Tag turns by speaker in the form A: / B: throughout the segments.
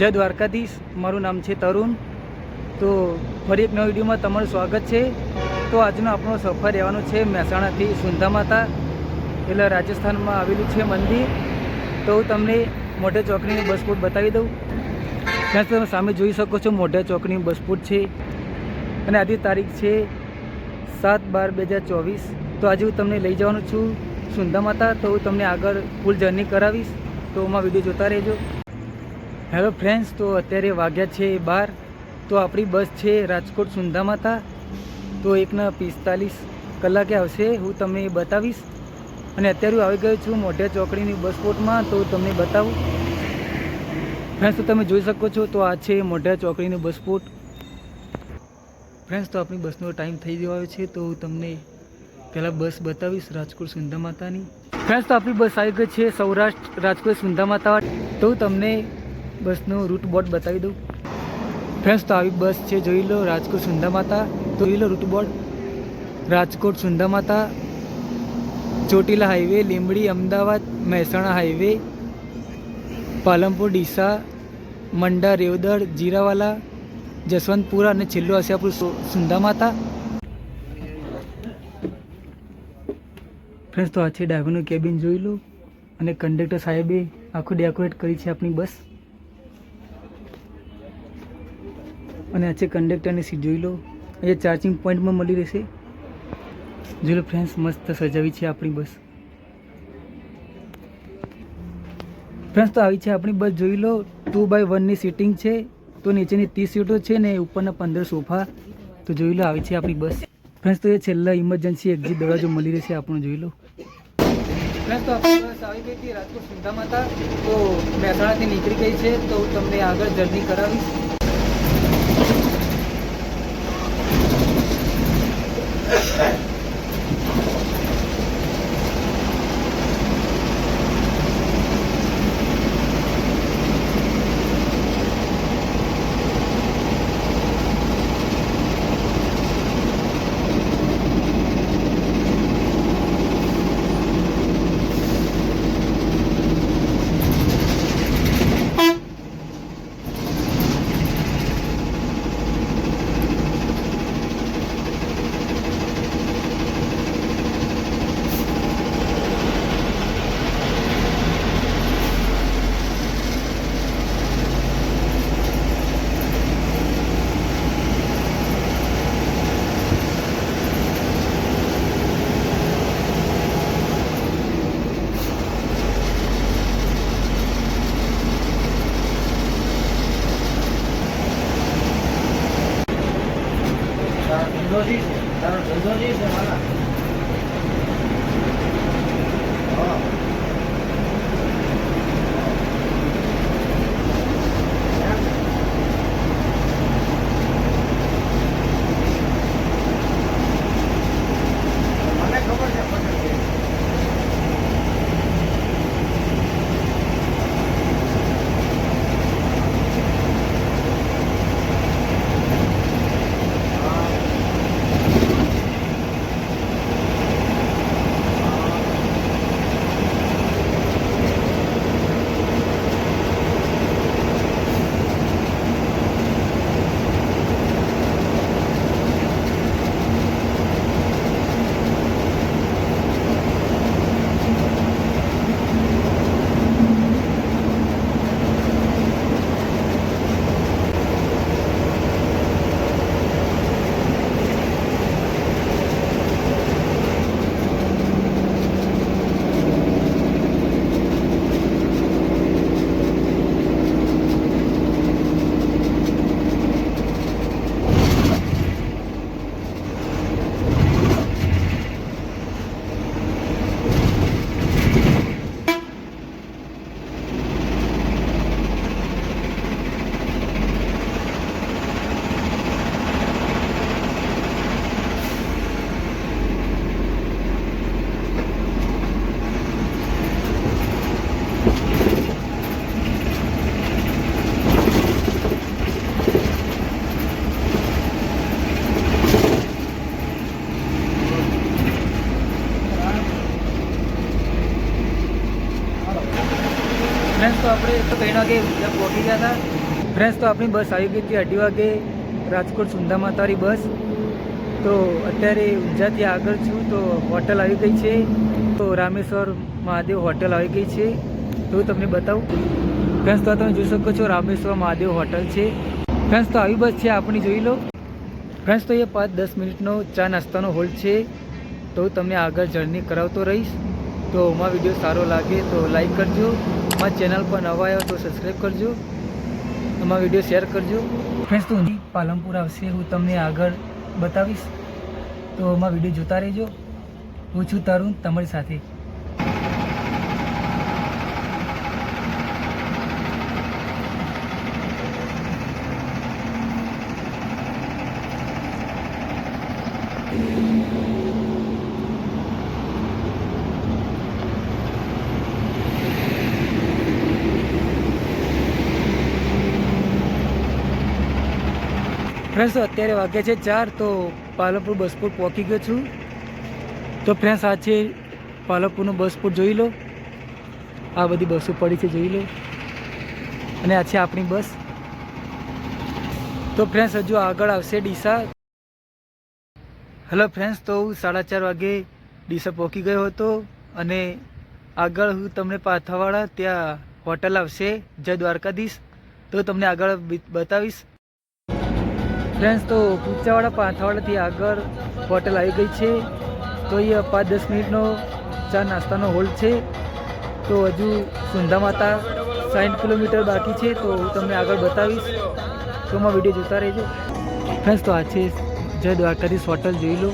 A: જય દ્વારકાધીશ, મારું નામ છે તરુણ। તો ફરી એક નવા વિડીયોમાં તમારું સ્વાગત છે। તો આજનો આપણો સફર રહેવાનો છે મહેસાણાથી સુંધા માતા, એટલે રાજસ્થાનમાં આવેલું છે મંદિર। તો હું તમને મોઢે ચોકડીની બસ પોર્ટ બતાવી દઉં। ત્યાં તમે સામે જોઈ શકો છો મોઢે ચોકડીની બસ પોર્ટ છે, અને આજની તારીખ છે 7/12/2024। તો આજે હું તમને લઈ જવાનું છું સુંધા માતા। તો હું તમને આગળ ફૂલ જર્ની કરાવીશ, તો એમાં વિડીયો જોતા રહેજો। હેલો ફ્રેન્ડ્સ, તો અત્યારે વાગ્યા છે 12। તો આપણી બસ છે રાજકોટ સુંધા માતા। તો 1:45 કલાકે આવશે, હું તમને બતાવીશ। અને અત્યારે હું આવી ગયો છું મોઢે ચોકડીની બસ પોર્ટમાં, તો હું તમને બતાવું। ફ્રેન્ડ્સ, તો તમે જોઈ શકો છો, તો આ છે મોઢે ચોકડીની બસ પોર્ટ। ફ્રેન્ડ્સ, તો આપણી બસનો ટાઈમ થઈ ગયો આવ્યો છે, તો હું તમને પહેલાં બસ બતાવીશ રાજકોટ સુંધા માતાની। ફ્રેન્ડ્સ, તો આપણી બસ આવી ગઈ છે સૌરાષ્ટ્ર રાજકોટ સુંધા માતા। તો હું તમને બસનું રૂટ બોર્ડ બતાવી દઉં। ફ્રેન્ડ્સ, તો આવી બસ છે, જોઈ લો રાજકોટ સુંધા માતા। તો જોઈ લો રૂટ બોર્ડ, રાજકોટ સુંધા માતા, ચોટીલા હાઈવે, લીંબડી અમદાવાદ મહેસાણા હાઈવે, પાલનપુર ડીસા, મંડા રેવદળ, જીરાવાલા, જસવંતપુરા, અને છેલ્લું હશે આપણું સુંધા માતા। ફ્રેન્ડ્સ, તો આ છે ડ્રાઈવરનું કેબિન, જોઈ લો, અને કંડક્ટર સાહેબે આખું ડેકોરેટ કરી છે આપણી બસ। અને આ છે કંડક્ટરની સીટ, જોઈ લો, અહીંયા ચાર્જિંગ પોઈન્ટમાં મળી રહેશે। જોઈ લો ફ્રેન્ડ્સ, મસ્ત સજાવી છે આપણી બસ। ફ્રેન્ડ્સ, તો આવી છે આપણી બસ, જોઈ લો 2x1ની સીટિંગ છે। તો નીચેની 30 સીટો છે ને ઉપરના 15 સોફા। તો જોઈ લો, આવી છે આપણી બસ। ફ્રેન્ડ્સ, તો એ છેલ્લા ઇમરજન્સી એક્ઝિટ દરવાજો મળી રહેશે આપણને, જોઈ લો। ફ્રેન્ડ્સ, તો આપણી બસ આવી ગઈ હતી રાજકોટ સુંધા માતા। તો મહેસાણાથી નીકળી ગઈ છે, તો હું તમને આગળ જર્ની કરાવીશ। ફ્રેન્ડ્સ તો આપણે 3 વાગે ઊંઝા પહોંચી ગયા હતા. ફ્રેન્ડ્સ તો આપણી બસ આવી ગઈ હતી 2:30 વાગે, રાજકોટ સુંદા માતાવાળી બસ. તો અત્યારે ઊંઝાથી આગળ છું તો હોટલ આવી ગઈ છે. તો રામેશ્વર મહાદેવ હોટલ આવી ગઈ છે, તો હું તમને બતાવું. ફ્રેન્ડ્સ તો તમે જોઈ શકો છો રામેશ્વર મહાદેવ હોટલ છે. ફ્રેન્ડ્સ તો આવી બસ છે આપણી, જોઈ લો. ફ્રેન્ડ્સ તો એ 5-10 મિનિટનો ચા નાસ્તાનો હોલ્ડ છે. તો હું તમને આગળ જર્ની કરાવતો રહીશ. તો અમારો વિડીયો સારો લાગે તો લાઈક કરજો, અમારા ચેનલ પર નવા આવ્યો તો સબસ્ક્રાઈબ કરજો, અમારો વિડીયો શેર કરજો. ફ્રેન્ડ્સ તો પાલનપુર આવશે, હું તમને આગળ બતાવીશ. તો અમારા વિડીયો જોતા રહેજો. હું છું તરુણ તમારી સાથે. ફ્રેન્ડ્સ અત્યારે વાગ્યા છે 4, તો પાલનપુર બસપોર્ટ પહોંચી ગયો છું. તો ફ્રેન્ડ્સ આ છે પાલનપુરનો બસપોર્ટ, જોઈ લો. આ બધી બસો પડી છે, જોઈ લો. અને આ છે આપણી બસ. તો ફ્રેન્ડ્સ હજુ આગળ આવશે ડીસા. હેલો ફ્રેન્ડ્સ, તો હું 4:30 વાગે ડીસા પહોંચી ગયો હતો. અને આગળ હું તમને પાથાવાળા ત્યાં હોટલ આવશે જય દ્વારકાધીશ, તો તમને આગળ બતાવીશ. ફ્રેન્ડ્સ તો પૂચાવાળા પાથાવાળાથી આગળ હોટલ આવી ગઈ છે. તો અહીંયા 5-10 મિનિટનો ચા નાસ્તાનો હોલ્ડ છે. તો હજુ સુંદા માતા 60 કિલોમીટર બાકી છે, તો હું તમને આગળ બતાવીશ. તો મારો વિડીયો જોતા રહેજો. ફ્રેન્ડ્સ તો આ છે જય દ્વારકાધીશ હોટલ, જોઈ લો.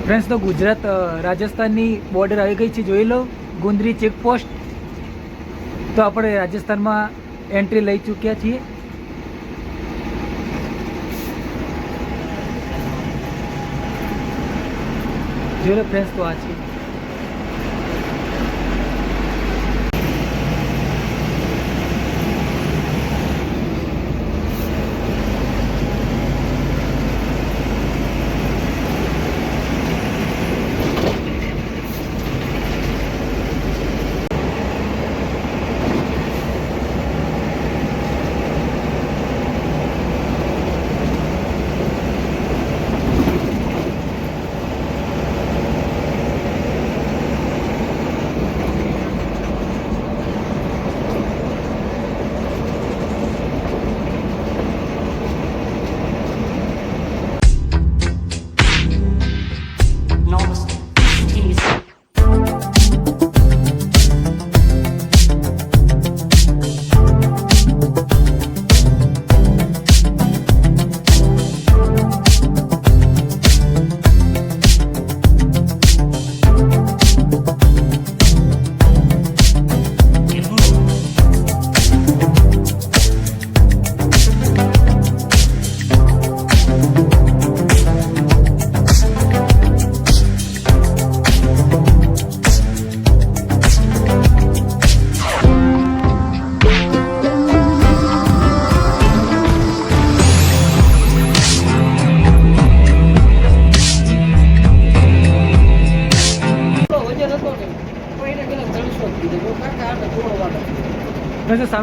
A: ફ્રેન્ડ્સ તો ગુજરાત રાજસ્થાનની બોર્ડર આવી ગઈ છે, જોઈ લો. ગુંદરી ચેકપોસ્ટ. તો આપણે રાજસ્થાનમાં એન્ટ્રી લઈ ચૂક્યા છીએ. જોઈ લો ફ્રેન્ડ્સ, તો આ છે.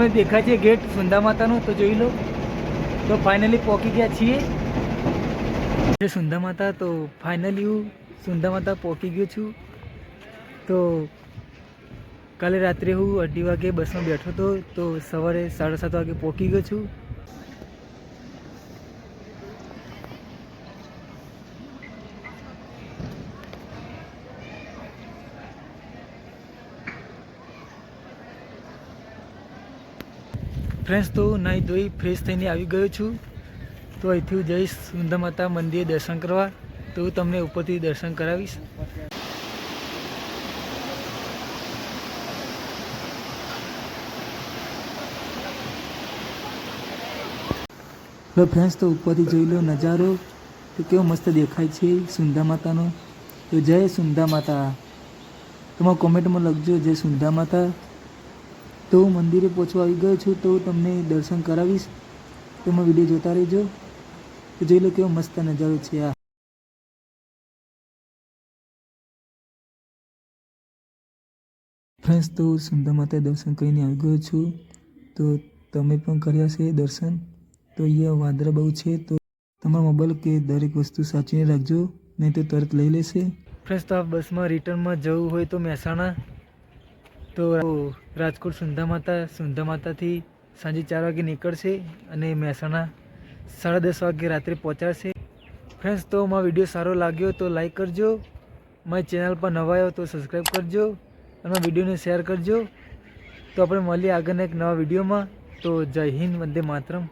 A: સામે દેખાય છે ગેટ સુંદા માતાનું, તો જોઈ લો. તો ફાઇનલી પહોંચી ગયા છીએ જે સુંદા માતા. તો ફાઇનલી હું સુંદા માતા પહોંચી ગયો છું. તો કાલે રાત્રે હું 2:30 વાગે બસમાં બેઠો હતો, તો સવારે 7:30 વાગે પહોંચી ગયો છું. ફ્રેન્ડ્સ, તો નાહી ધોઈ ફ્રેશ થઈને આવી ગયો છું. તો અહીંથી હું જઈશ સુંદા માતા મંદિરે દર્શન કરવા. તો હું તમને ઉપરથી દર્શન કરાવીશ. તો ફ્રેન્ડ્સ, તો ઉપરથી જોઈ લો નજારો, તો કેવો મસ્ત દેખાય છે સુંદા માતાનો. તો જય સુંદા માતા. તમારા કોમેન્ટમાં લખજો જય સુંદા માતા. તો હું મંદિરે પહોંચવા આવી ગયો છું, તો તમને દર્શન કરાવીશ. તો મેં વિડીયો જોતા રહેજો. તો જોઈ લો કેવો મસ્ત નજારો છે આ. ફ્રેન્ડ્સ, તો સુંદા માતા દર્શન કરીને આવી ગયો છું. તો તમે પણ કર્યા છે દર્શન. તો અહીંયા વાદળા બહુ છે, તો તમારા મોબાઈલ કે દરેક વસ્તુ સાચવીને રાખજો, નહીં તો તરત લઈ લેશે. ફ્રેન્ડ્સ, તો આ બસમાં રિટર્નમાં જવું હોય તો મહેસાણા, તો રાજકોટ સુંદા માતાથી સાંજે 4 વાગે નીકળશે અને મહેસાણા 10:30 વાગે રાત્રે પહોંચાડશે. ફ્રેન્ડ્સ, તો મારો વિડીયો સારો લાગ્યો તો લાઈક કરજો, મારી ચેનલ પર નવા આવ્યો તો સબસ્ક્રાઈબ કરજો અને વિડીયોને શેર કરજો. તો આપણે મળીએ આગળના એક નવા વિડીયોમાં. તો જય હિન્દ, વંદે માતરમ.